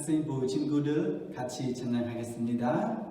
학생부 친구들 같이 찬양하겠습니다.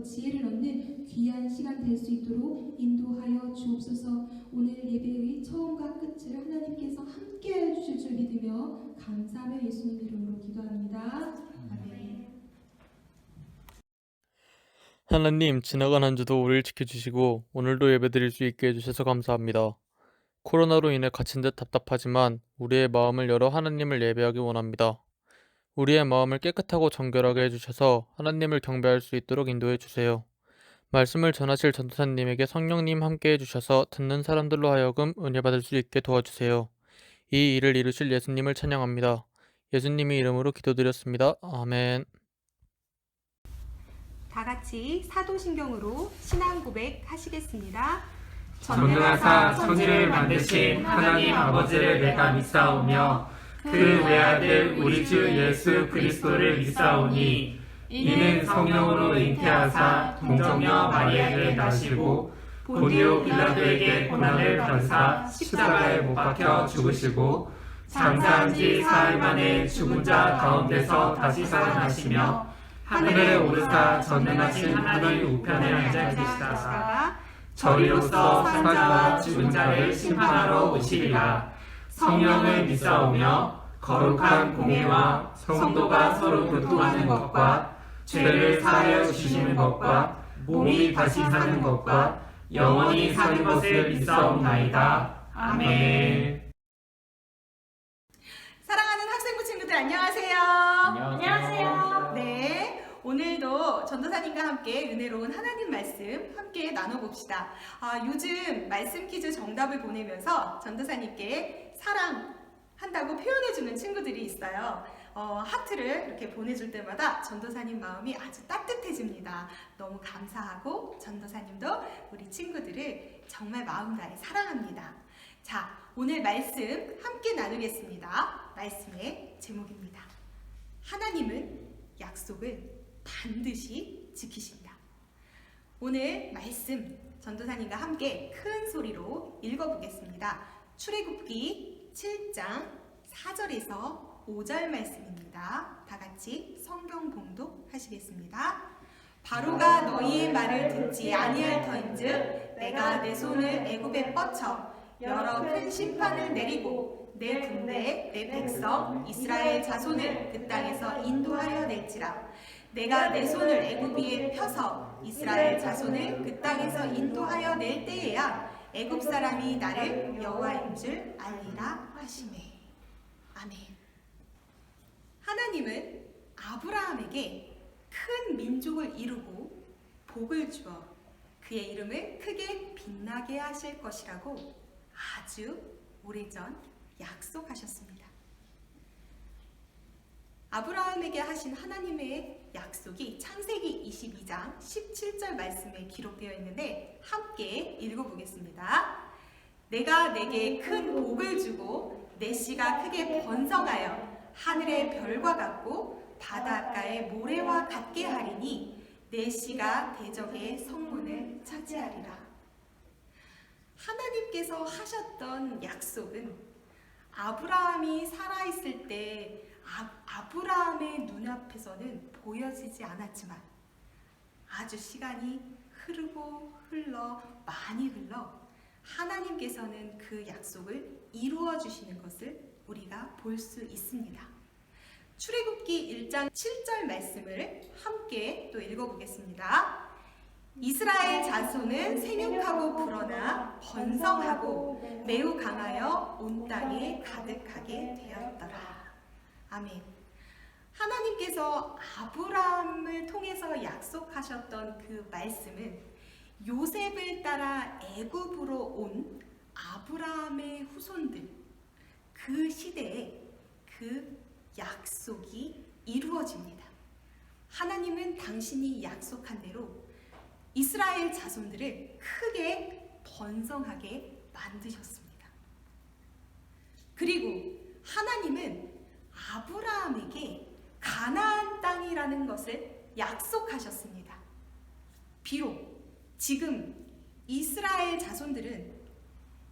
지혜를 얻는 귀한 시간 될 수 있도록 인도하여 주옵소서. 오늘 예배의 처음과 끝을 하나님께서 함께해 주실 줄 믿으며 감사하며 예수님 이름으로 기도합니다. 아멘. 하나님, 지나간 한 주도 우리를 지켜주시고 오늘도 예배드릴 수 있게 해주셔서 감사합니다. 코로나로 인해 갇힌 듯 답답하지만 우리의 마음을 열어 하나님을 예배하기 원합니다. 우리의 마음을 깨끗하고 정결하게 해주셔서 하나님을 경배할 수 있도록 인도해 주세요. 말씀을 전하실 전도사님에게 성령님 함께 해주셔서 듣는 사람들로 하여금 은혜 받을 수 있게 도와주세요. 이 일을 이루실 예수님을 찬양합니다. 예수님의 이름으로 기도드렸습니다. 아멘. 다 같이 사도신경으로 신앙 고백 하시겠습니다. 전능하사 천지를 만드신 하나님 아버지를 내가 믿사오며 그 외아들 우리 주 예수 그리스도를 믿사오니 이는 성령으로 잉태하사 동정녀 마리아에게 나시고 본디오 빌라도에게 고난을 받으사 십자가에 못 박혀 죽으시고 장사한 지 사흘 만에 죽은 자 가운데서 다시 살아나시며 하늘에 오르사 전능하신 하나님 우편에 앉아 계시다가 저리로서 산자와 죽은 자를 심판하러 오시리라. 성령을 믿사오며 거룩한 공예와 성도가 서로 교통하는 것과 죄를 사하여 주시는 것과 몸이 다시 사는 것과 영원히 사는 것을 믿사옵나이다. 아멘. 사랑하는 학생부 친구들 안녕하세요. 안녕하세요. 네, 오늘도 전도사님과 함께 은혜로운 하나님 말씀 함께 나눠봅시다. 요즘 말씀 퀴즈 정답을 보내면서 전도사님께 사랑한다고 표현해주는 친구들이 있어요. 하트를 이렇게 보내줄 때마다 전도사님 마음이 아주 따뜻해집니다. 너무 감사하고 전도사님도 우리 친구들을 정말 마음 다해 사랑합니다. 자, 오늘 말씀 함께 나누겠습니다. 말씀의 제목입니다. 하나님은 약속을 반드시 지키신다. 오늘 말씀 전도사님과 함께 큰 소리로 읽어보겠습니다. 출애굽기 7장 4절에서 5절 말씀입니다. 다 같이 성경 봉독하시겠습니다. 바로가 너희의 말을 듣지 아니할 터인즉 내가 내 손을 애굽에 뻗쳐 여러 큰 심판을 내리고 내 군대 내 백성 이스라엘 자손을 그 땅에서 인도하여 낼지라. 내가 내 손을 애굽 위에 펴서 이스라엘 자손을 그 땅에서 인도하여 낼 때에야 애굽 사람이 나를 여호와인 줄 알리라 하시매. 아멘. 하나님은 아브라함에게 큰 민족을 이루고 복을 주어 그의 이름을 크게 빛나게 하실 것이라고 아주 오래전 약속하셨습니다. 아브라함에게 하신 하나님의 약속이 창세기 22장 17절 말씀에 기록되어 있는데 함께 읽어보겠습니다. 내가 내게 큰 복을 주고 내 씨가 크게 번성하여 하늘의 별과 같고 바닷가의 모래와 같게 하리니 내 씨가 대적의 성문을 차지하리라. 하나님께서 하셨던 약속은 아브라함이 살아있을 때 아브라함의 눈앞에서는 보여지지 않았지만 아주 시간이 많이 흘러 하나님께서는 그 약속을 이루어 주시는 것을 우리가 볼 수 있습니다. 출애굽기 1장 7절 말씀을 함께 또 읽어보겠습니다. 이스라엘 자손은 생육하고 불어나 번성하고 매우 강하여 온 땅에 가득하게 되었더라. 아멘. 하나님께서 아브라함을 통해서 약속하셨던 그 말씀은 요셉을 따라 애굽으로 온 아브라함의 후손들, 그 시대에 그 약속이 이루어집니다. 하나님은 당신이 약속한 대로 이스라엘 자손들을 크게 번성하게 만드셨습니다. 그리고 하나님은 아브라함에게 가나안 땅이라는 것을 약속하셨습니다. 비록 지금 이스라엘 자손들은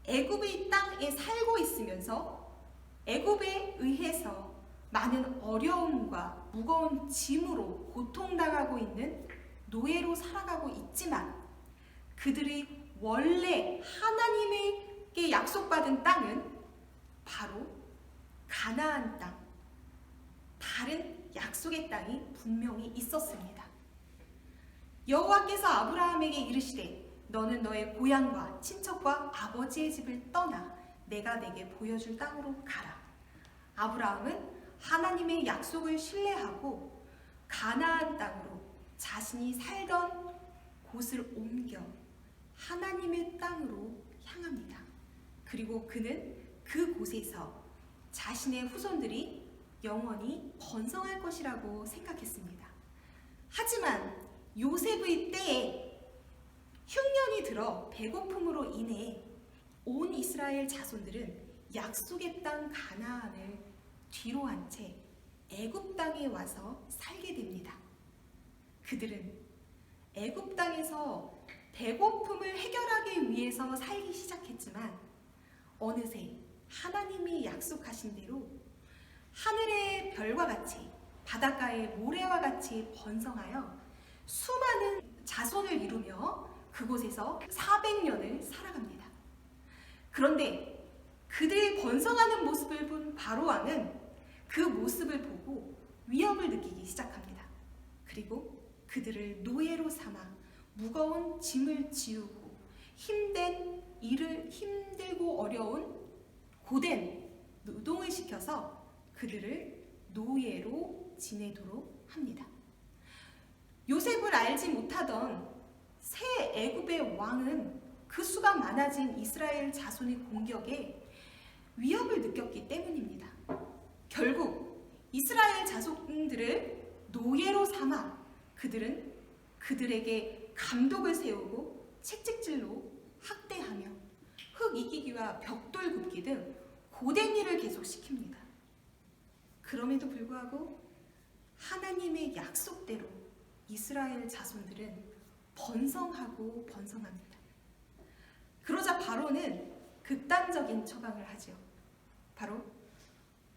애굽의 땅에 살고 있으면서 애굽에 의해서 많은 어려움과 무거운 짐으로 고통당하고 있는 노예로 살아가고 있지만 그들이 원래 하나님에게 약속받은 땅은 바로 가나안 땅, 다른 약속의 땅이 분명히 있었습니다. 여호와께서 아브라함에게 이르시되 너는 너의 고향과 친척과 아버지의 집을 떠나 내가 내게 보여줄 땅으로 가라. 아브라함은 하나님의 약속을 신뢰하고 가나안 땅으로 자신이 살던 곳을 옮겨 하나님의 땅으로 향합니다. 그리고 그는 그곳에서 자신의 후손들이 영원히 번성할 것이라고 생각했습니다. 하지만 요셉의 때에 흉년이 들어 배고픔으로 인해 온 이스라엘 자손들은 약속의 땅 가나안을 뒤로 한 채 애굽 땅에 와서 살게 됩니다. 그들은 애굽 땅에서 배고픔을 해결하기 위해서 살기 시작했지만 어느새 하나님이 약속하신 대로 하늘의 별과 같이 바닷가의 모래와 같이 번성하여 수많은 자손을 이루며 그곳에서 400년을 살아갑니다. 그런데 그들이 번성하는 모습을 본 바로왕은 그 모습을 보고 위협을 느끼기 시작합니다. 그리고 그들을 노예로 삼아 무거운 짐을 지우고 힘들고 어려운 고된 노동을 시켜서 그들을 노예로 지내도록 합니다. 요셉을 알지 못하던 새 애굽의 왕은 그 수가 많아진 이스라엘 자손의 공격에 위협을 느꼈기 때문입니다. 결국 이스라엘 자손들을 노예로 삼아 그들은 그들에게 감독을 세우고 채찍질로 학대하며 흙 이기기와 벽돌 굽기 등 고된 일을 계속시킵니다. 그럼에도 불구하고 하나님의 약속대로 이스라엘 자손들은 번성하고 번성합니다. 그러자 바로는 극단적인 처방을 하죠. 바로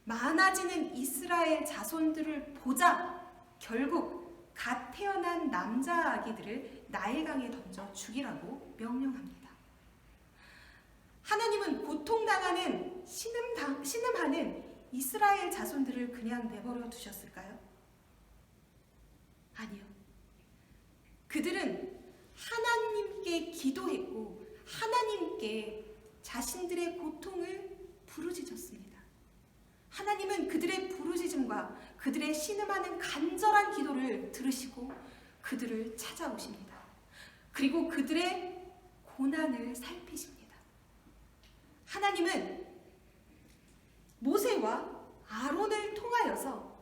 많아지는 이스라엘 자손들을 보자 결국 갓 태어난 남자 아기들을 나일강에 던져 죽이라고 명령합니다. 하나님은 고통당하는 신음하는 이스라엘 자손들을 그냥 내버려 두셨을까요? 아니요. 그들은 하나님께 기도했고 하나님께 자신들의 고통을 부르짖었습니다. 하나님은 그들의 부르짖음과 그들의 신음하는 간절한 기도를 들으시고 그들을 찾아오십니다. 그리고 그들의 고난을 살피십니다. 하나님은 모세와 아론을 통하여서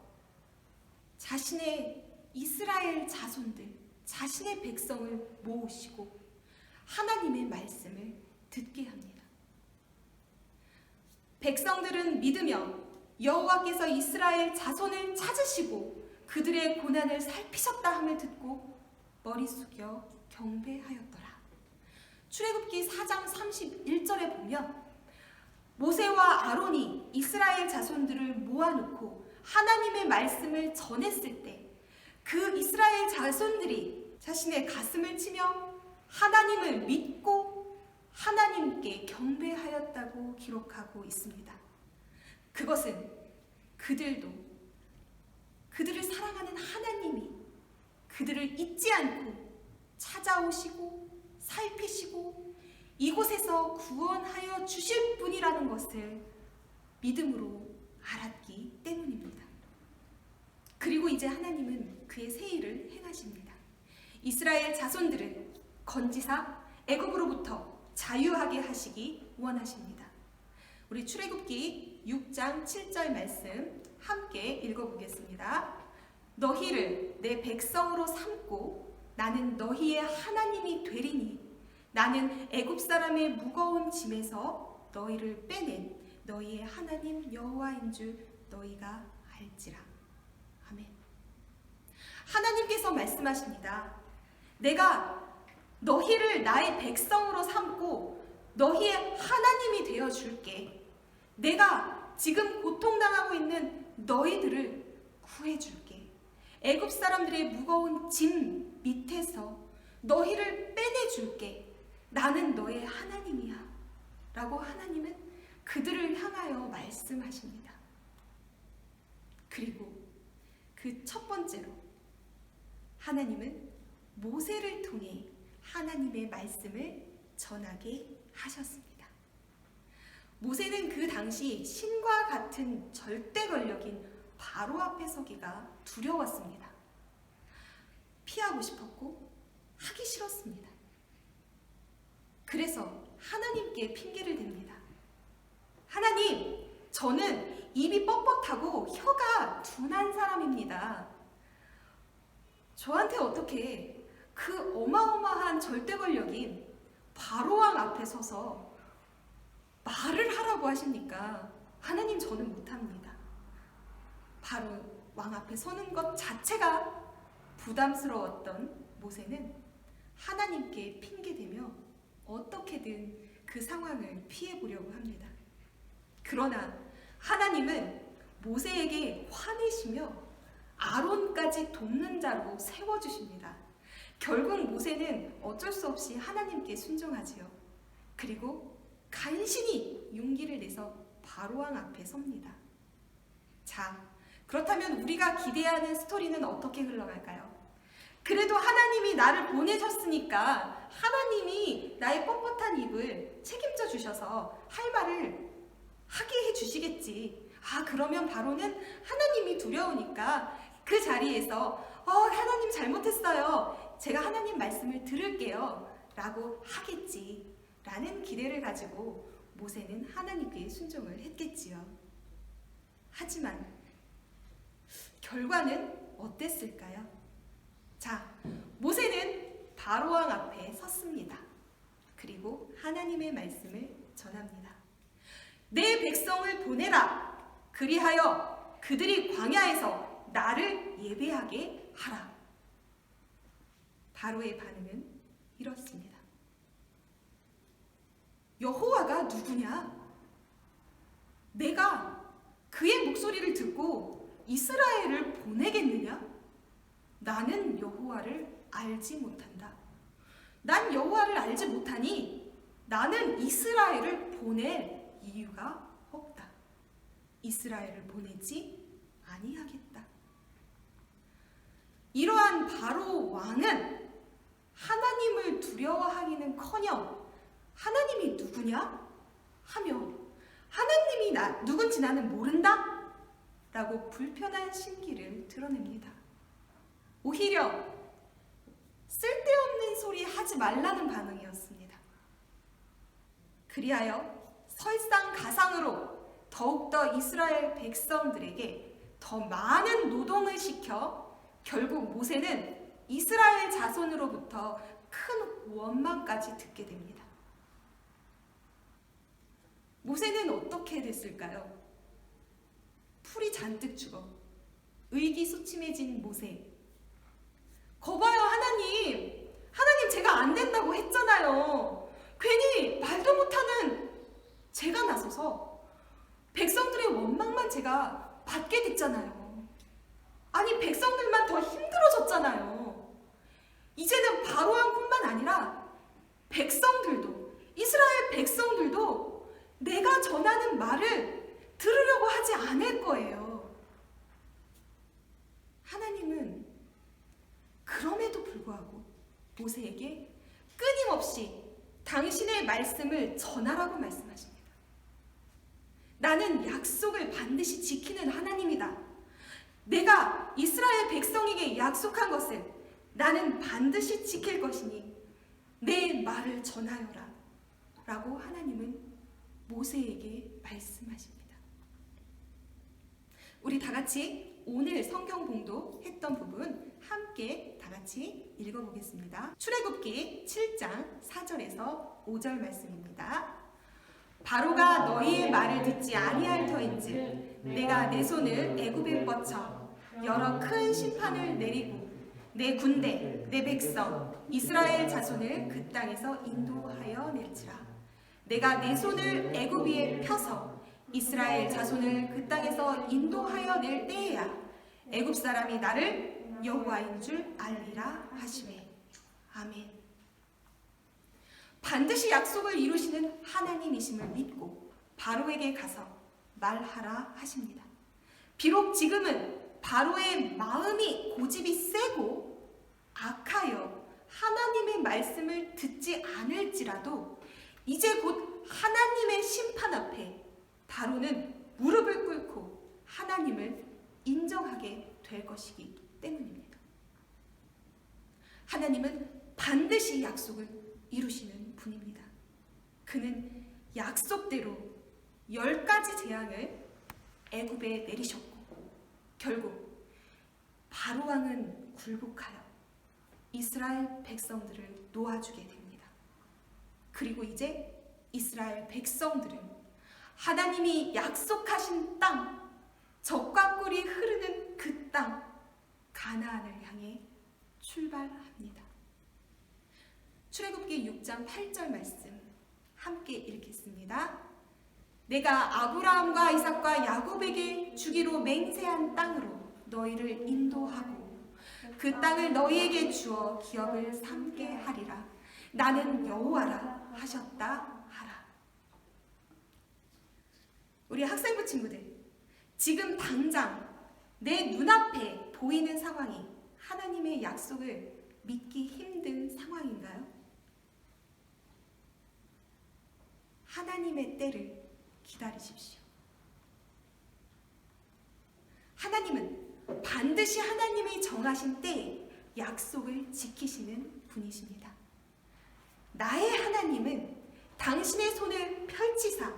자신의 이스라엘 자손들, 자신의 백성을 모으시고 하나님의 말씀을 듣게 합니다. 백성들은 믿으며 여호와께서 이스라엘 자손을 찾으시고 그들의 고난을 살피셨다 함을 듣고 머리 숙여 경배하였더라. 출애굽기 4장 31절에 보면 모세와 아론이 이스라엘 자손들을 모아놓고 하나님의 말씀을 전했을 때 그 이스라엘 자손들이 자신의 가슴을 치며 하나님을 믿고 하나님께 경배하였다고 기록하고 있습니다. 그것은 그들도 그들을 사랑하는 하나님이 그들을 잊지 않고 찾아오시고 살피시고 이곳에서 구원하여 주실 분이라는 것을 믿음으로 알았기 때문입니다. 그리고 이제 하나님은 그의 새 일을 행하십니다. 이스라엘 자손들을 건지사 애굽으로부터 자유하게 하시기 원하십니다. 우리 출애굽기 6장 7절 말씀 함께 읽어보겠습니다. 너희를 내 백성으로 삼고 나는 너희의 하나님이 되리니 나는 애굽 사람의 무거운 짐에서 너희를 빼낸 너희의 하나님 여호와인 줄 너희가 알지라. 아멘. 하나님께서 말씀하십니다. 내가 너희를 나의 백성으로 삼고 너희의 하나님이 되어 줄게. 내가 지금 고통당하고 있는 너희들을 구해줄게. 애굽 사람들의 무거운 짐 밑에서 너희를 빼내줄게. 나는 너의 하나님이야. 라고 하나님은 그들을 향하여 말씀하십니다. 그리고 그 첫 번째로 하나님은 모세를 통해 하나님의 말씀을 전하게 하셨습니다. 모세는 그 당시 신과 같은 절대 권력인 바로 앞에 서기가 두려웠습니다. 피하고 싶었고 하기 싫었습니다. 그래서 하나님께 핑계를 댑니다. 하나님, 저는 입이 뻣뻣하고 혀가 둔한 사람입니다. 저한테 어떻게 그 어마어마한 절대 권력인 바로왕 앞에 서서 말을 하라고 하십니까? 하나님, 저는 못합니다. 바로 왕 앞에 서는 것 자체가 부담스러웠던 모세는 하나님께 핑계대며 어떻게든 그 상황을 피해보려고 합니다. 그러나 하나님은 모세에게 화내시며 아론까지 돕는 자로 세워주십니다. 결국 모세는 어쩔 수 없이 하나님께 순종하지요. 그리고 간신히 용기를 내서 바로왕 앞에 섭니다. 자, 그렇다면 우리가 기대하는 스토리는 어떻게 흘러갈까요? 그래도 하나님이 나를 보내셨으니까 하나님이 나의 뻣뻣한 입을 책임져 주셔서 할 말을 하게 해주시겠지. 그러면 바로는 하나님이 두려우니까 그 자리에서 하나님 잘못했어요. 제가 하나님 말씀을 들을게요. 라고 하겠지. 라는 기대를 가지고 모세는 하나님께 순종을 했겠지요. 하지만 결과는 어땠을까요? 자, 모세는 바로왕 앞에 섰습니다. 그리고 하나님의 말씀을 전합니다. 내 백성을 보내라. 그리하여 그들이 광야에서 나를 예배하게 하라. 바로의 반응은 이렇습니다. 여호와가 누구냐? 내가 그의 목소리를 듣고 이스라엘을 보내겠느냐? 나는 여호와를 알지 못한다. 난 여호와를 알지 못하니 나는 이스라엘을 보낼 이유가 없다. 이스라엘을 보내지 아니하겠다. 이러한 바로 왕은 하나님을 두려워하기는커녕 하나님이 누구냐? 하며 하나님이 누군지 나는 모른다? 라고 불편한 심기를 드러냅니다. 오히려 쓸데없는 소리 하지 말라는 반응이었습니다. 그리하여 설상가상으로 더욱더 이스라엘 백성들에게 더 많은 노동을 시켜 결국 모세는 이스라엘 자손으로부터 큰 원망까지 듣게 됩니다. 모세는 어떻게 됐을까요? 풀이 잔뜩 죽어 의기소침해진 모세. 거봐요, 하나님 제가 안 된다고 했잖아요. 괜히 말도 못하는 제가 나서서 백성들의 원망만 제가 받게 됐잖아요. 아니, 백성들만 더 힘들어졌잖아요. 이제는 바로왕뿐만 아니라 백성들도, 이스라엘 백성들도 내가 전하는 말을 들으려고 하지 않을 거예요. 하나님은 그럼에도 불구하고 모세에게 끊임없이 당신의 말씀을 전하라고 말씀하십니다. 나는 약속을 반드시 지키는 하나님이다. 내가 이스라엘 백성에게 약속한 것을 나는 반드시 지킬 것이니 내 말을 전하여라. 라고 하나님은 모세에게 말씀하십니다. 우리 다 같이 오늘 성경 봉독했던 부분 함께 다 같이 읽어보겠습니다. 출애굽기 7장 4절에서 5절 말씀입니다. 바로가 너희의 말을 듣지 아니할 터인즉 내가 내 손을 애굽에 뻗쳐 여러 큰 심판을 내리고 내 군대, 내 백성, 이스라엘 자손을 그 땅에서 인도하여 낼지라. 내가 내 손을 애굽 위에 펴서 이스라엘 자손을 그 땅에서 인도하여 낼 때에야 애굽 사람이 나를 여호와인 줄 알리라 하시매. 아멘. 반드시 약속을 이루시는 하나님이심을 믿고 바로에게 가서 말하라 하십니다. 비록 지금은 바로의 마음이 고집이 세고 악하여 하나님의 말씀을 듣지 않을지라도 이제 곧 하나님의 심판 앞에 바로는 무릎을 꿇고 하나님을 인정하게 될 것이기 때문입니다. 하나님은 반드시 약속을 이루시는 분입니다. 그는 약속대로 10가지 재앙을 애굽에 내리셨고 결국 바로왕은 굴복하여 이스라엘 백성들을 놓아주게 됩니다. 그리고 이제 이스라엘 백성들은 하나님이 약속하신 땅, 젖과 꿀이 흐르는 그 땅, 가나안을 향해 출발합니다. 출애굽기 6장 8절 말씀 함께 읽겠습니다. 내가 아브라함과 이삭과 야곱에게 주기로 맹세한 땅으로 너희를 인도하고 그 땅을 너희에게 주어 기업을 삼게 하리라. 나는 여호와라 하셨다 하라. 우리 학생부 친구들, 지금 당장 내 눈앞에 보이는 상황이 하나님의 약속을 믿기 힘든 상황인가요? 하나님의 때를 기다리십시오. 하나님은 반드시 하나님이 정하신 때에 약속을 지키시는 분이십니다. 나의 하나님은 당신의 손을 펼치사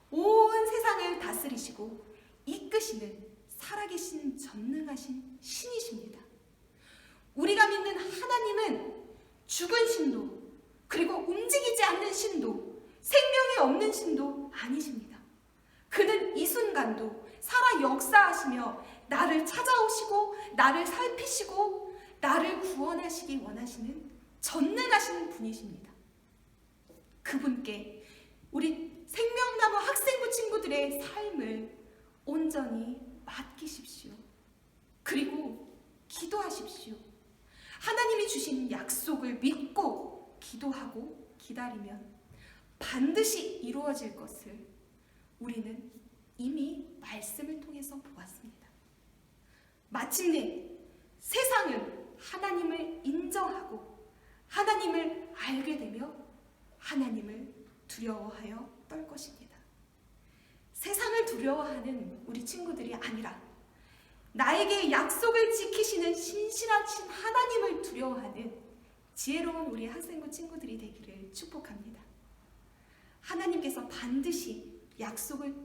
온 세상을 다스리시고 이끄시는 살아계신 전능하신 신이십니다. 우리가 믿는 하나님은 죽은 신도, 그리고 움직이지 않는 신도, 생명이 없는 신도 아니십니다. 그는 이 순간도 살아 역사하시며 나를 찾아오시고 나를 살피시고 나를 구원하시기 원하시는 전능하신 분이십니다. 그분께 우리 생명나무 학생부 친구들의 삶을 온전히 맡기십시오. 그리고 기도하십시오. 하나님이 주신 약속을 믿고 기도하고 기다리면 반드시 이루어질 것을 우리는 이미 말씀을 통해서 보았습니다. 마침내 세상은 하나님을 인정하고 하나님을 알게 되며 하나님을 두려워하여 떨 것입니다. 세상을 두려워하는 우리 친구들이 아니라 나에게 약속을 지키시는 신실하신 하나님을 두려워하는 지혜로운 우리 학생부 친구들이 되기를 축복합니다. 하나님께서 반드시 약속을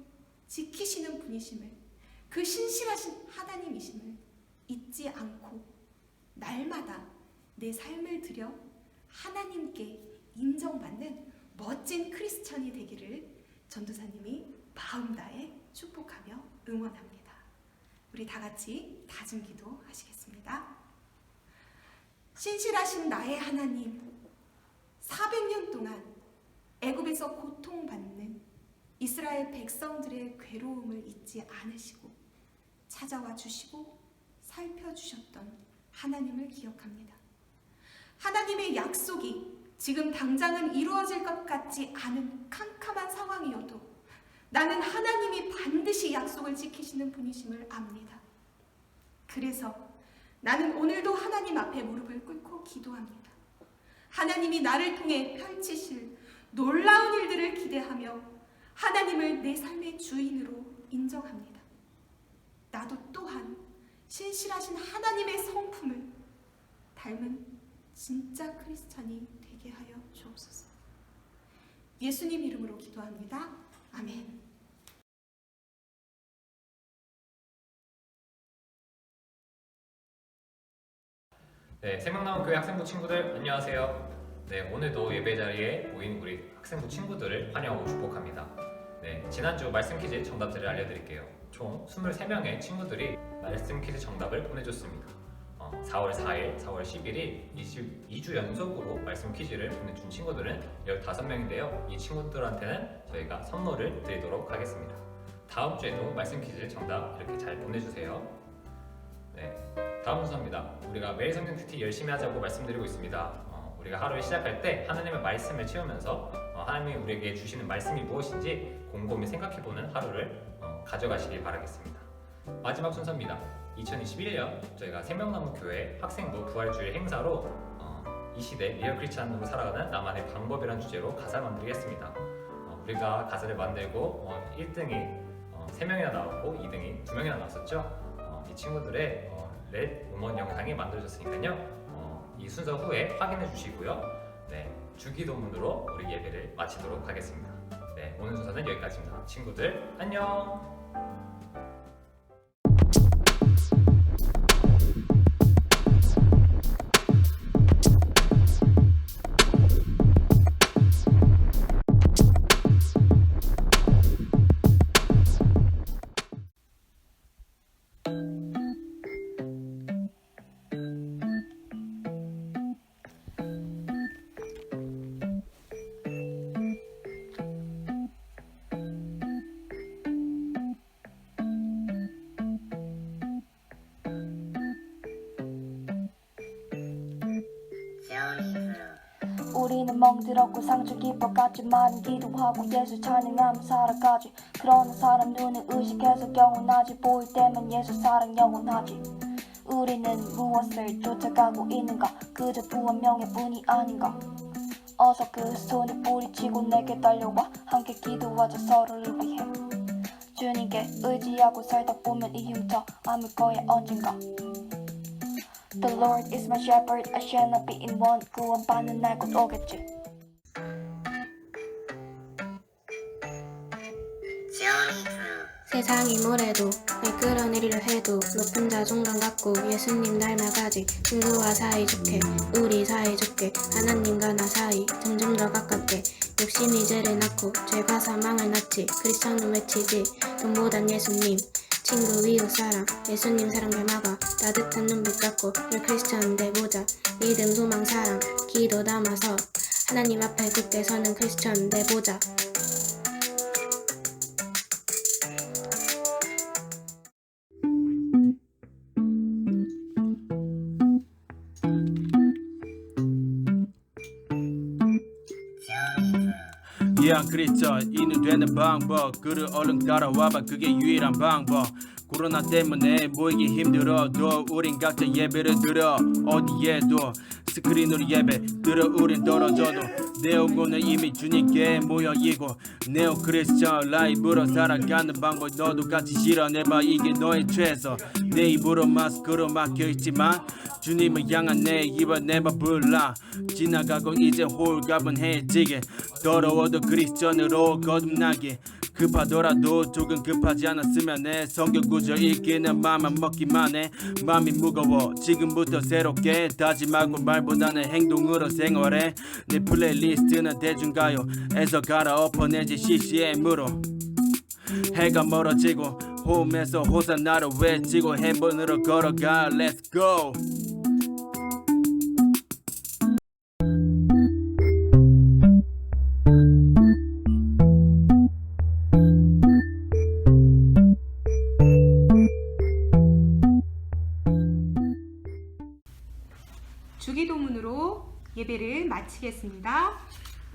지키시는 분이심을, 그 신실하신 하나님이심을 잊지 않고 날마다 내 삶을 들여 하나님께 인정받는 멋진 크리스천이 되기를 전도사님이 마음 다해 축복하며 응원합니다. 우리 다 같이 다짐 기도 하시겠습니다. 신실하신 나의 하나님, 400년 동안 애굽에서 고통받는 이스라엘 백성들의 괴로움을 잊지 않으시고 찾아와 주시고 살펴주셨던 하나님을 기억합니다. 하나님의 약속이 지금 당장은 이루어질 것 같지 않은 캄캄한 상황이어도 나는 하나님이 반드시 약속을 지키시는 분이심을 압니다. 그래서 나는 오늘도 하나님 앞에 무릎을 꿇고 기도합니다. 하나님이 나를 통해 펼치실 놀라운 일들을 기대하며 하나님을 내 삶의 주인으로 인정합니다. 나도 또한 신실하신 하나님의 성품을 닮은 진짜 크리스찬이 되게 하여 주옵소서. 예수님 이름으로 기도합니다. 아멘. 네, 생명나무 교회 학생부 친구들 안녕하세요. 네, 오늘도 예배 자리에 모인 우리 학생부 친구들을 환영하고 축복합니다. 네, 지난주 말씀 퀴즈 정답들을 알려드릴게요. 총 23명의 친구들이 말씀 퀴즈 정답을 보내줬습니다. 4월 4일, 4월 11일 2주 연속으로 말씀 퀴즈를 보내준 친구들은 15명인데요. 이 친구들한테는 저희가 선물을 드리도록 하겠습니다. 다음 주에도 말씀 퀴즈 정답 이렇게 잘 보내주세요. 네, 다음 순서입니다. 우리가 매일 성경 큐티 열심히 하자고 말씀드리고 있습니다. 우리가 하루를 시작할 때 하나님의 말씀을 채우면서 하나님이 우리에게 주시는 말씀이 무엇인지 곰곰이 생각해보는 하루를 가져가시길 바라겠습니다. 마지막 순서입니다. 2021년 저희가 생명나무 교회 학생부 부활주일 행사로 이 시대 리얼 크리스찬으로 살아가는 나만의 방법이라는 주제로 가사를 만들겠습니다. 우리가 가사를 만들고 1등이 3명이나 나왔고 2등이 2명이나 나왔었죠. 이 친구들의 랩 음원 영상이 만들어졌으니까요. 이 순서 후에 확인해 주시고요. 네, 주기도문으로 우리 예배를 마치도록 하겠습니다. 네, 오늘 순서는 여기까지입니다. 친구들 안녕. 우리는 멍들었고 상처 깊어갔지만 기도하고 예수 찬양하며 살아가지. 그러나 사람 눈을 의식해서 영원하지. 보일 때면 예수 사랑 영원하지. 우리는 무엇을 쫓아가고 있는가? 그저 부한 명예뿐이 아닌가? 어서 그 손을 뿌리치고 내게 달려와. 함께 기도하자 서로를 위해. 주님께 의지하고 살다 보면 이 흉터 아물 거야 언젠가. The Lord is my shepherd, I shall not be in want. 구원받는 날 곧 오겠지. 세상이 뭐래도 날 끌어내리려 해도 높은 자존감 갖고 예수님 닮아가지. 친구와 사이좋게 우리 사이좋게 하나님과 나 사이 점점 더 가깝게. 욕심이 죄를 낳고 죄가 사망을 낳지. 크리스천은 외치지 돈보단 예수님. 친구 이웃 사랑 예수님 사랑 닮아가. 따뜻한 눈빛 갖고 늘 크리스천 돼보자. 믿음 소망 사랑 기도 담아서 하나님 앞에 굳게 서는 크리스천 돼보자. 그리스도인이 되는 방법 그를 얼른 따라와봐. 그게 유일한 방법. 코로나 때문에 모이기 힘들어도 우린 각자 예배를 드려. 어디에도 스크린으로 예배 드려. 우린 떨어져도 내 얼굴은 이미 주님께 모여있고. 네오 크리스천 라이브로 살아가는 방법 너도 같이 실현해봐. 이게 너의 최소. 내 입으로 마스크로 막혀있지만 주님을 향한 내 입은 내가 불러. 지나가고 이제 홀가분해지게. 더러워도 크리스천으로 거듭나게. 급하더라도 조금 급하지 않았으면 해. 성경 구절 읽기는 맘만 먹기만 해. 맘이 무거워 지금부터 새롭게 다짐하고 말보다는 행동으로 생활해. 내 플레이리스트는 대중가요에서 갈아엎어내지 CCM으로. 해가 멀어지고 홈에서 호산나를 외치고 해변으로 걸어가. Let's go. 주기도문으로 예배를 마치겠습니다.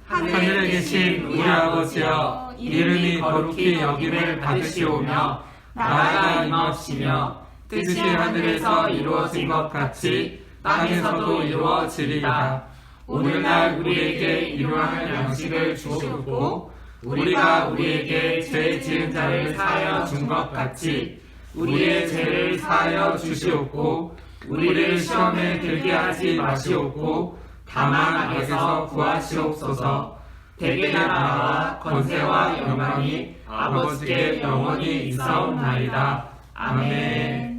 하늘에 계신 우리 아버지여, 이름이 거룩히 여김을 받으시오며 나라가 임하옵시며 뜻이 하늘에서 이루어진 것 같이 땅에서도 이루어지리라. 오늘날 우리에게 일용할 양식을 주시옵고 우리가 우리에게 죄 지은 자를 사하여 준 것 같이 우리의 죄를 사하여 주시옵고 우리를 시험에 들게 하지 마시옵고 다만 악에서 구하시옵소서. 대개 나라와 권세와 영광이 아버지께 영원히 있사옵나이다. 아멘.